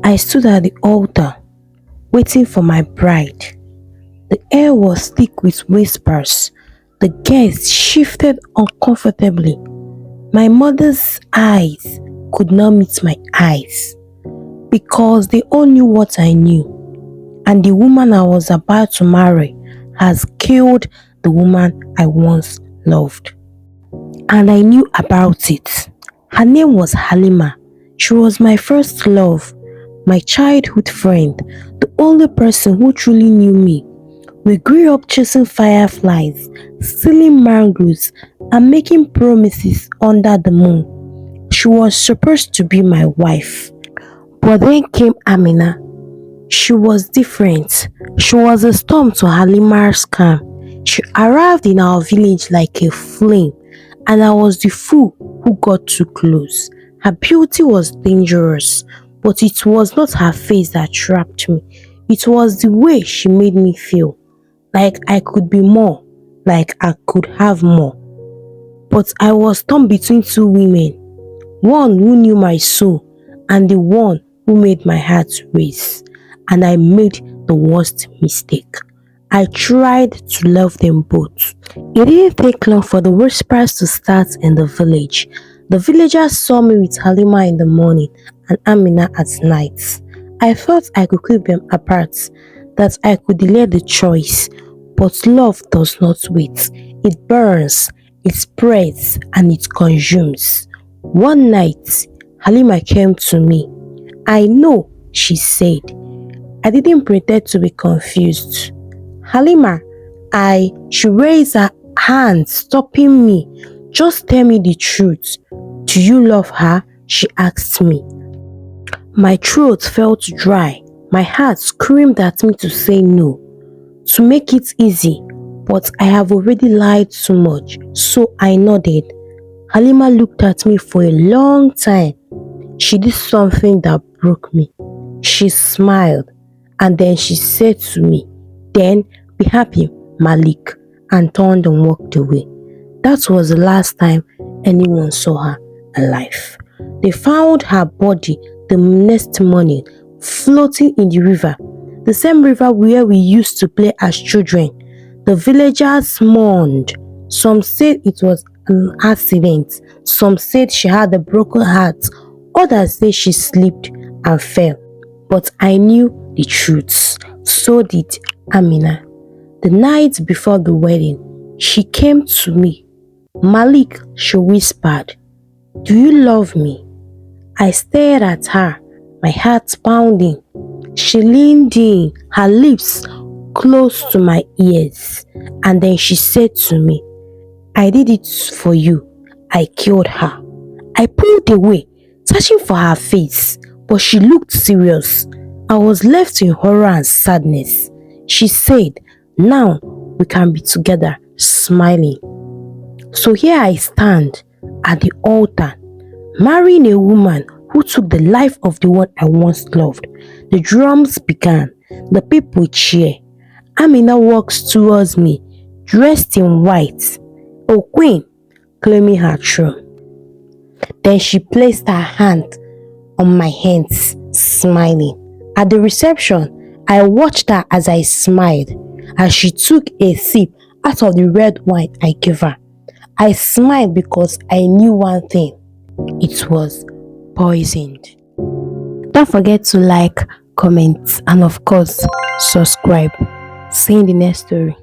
I stood at the altar, waiting for my bride. The air was thick with whispers. The guests shifted uncomfortably. My mother's eyes could not meet my eyes because they all knew what I knew. And the woman I was about to marry has killed the woman I once loved. And I knew about it. Her name was Halima. She was my first love, my childhood friend, the only person who truly knew me. We grew up chasing fireflies, stealing mangoes, and making promises under the moon. She was supposed to be my wife. But then came Amina. She was different. She was a storm to Halima's calm. She arrived in our village like a flame, and I was the fool who got too close. Her beauty was dangerous, but it was not her face that trapped me. It was the way she made me feel. Like I could be more, like I could have more. But I was torn between two women, one who knew my soul and the one who made my heart race. And I made the worst mistake. I tried to love them both. It didn't take long for the whispers to start in the village. The villagers saw me with Halima in the morning and Amina at night. I thought I could keep them apart, that I could delay the choice. But love does not wait. It burns, it spreads, and it consumes. One night, Halima came to me. I know, she said. I didn't pretend to be confused. Halima, she raised her hand, stopping me. Just tell me the truth. Do you love her? She asked me. My throat felt dry. My heart screamed at me to say no. To make it easy, but I have already lied too much, so I nodded. Halima looked at me for a long time. She did something that broke me. She smiled, and then she said to me, "Then be happy, Malik," and turned and walked away. That was the last time anyone saw her alive. They found her body the next morning, floating in the river. The same river where we used to play as children. The villagers mourned. Some said it was an accident. Some said she had a broken heart. Others said she slipped and fell. But I knew the truth. So did Amina. The night before the wedding, she came to me. "Malik," she whispered, "do you love me?" I stared at her, my heart pounding. She leaned in, her lips close to my ears, and then she said to me, "I did it for you. I killed her." I pulled away, searching for her face, but she looked serious. I was left in horror and sadness. She said, "Now we can be together," smiling. So here I stand at the altar, marrying a woman who took the life of the one I once loved. The drums began. The people cheer. Amina walks towards me, dressed in white. "Oh, queen," claiming her throne. Then she placed her hand on my hands, smiling. At the reception, I watched her as I smiled, as she took a sip out of the red wine I gave her. I smiled because I knew one thing. It was poisoned. Don't forget to like, comment, and of course, subscribe. See you in the next story.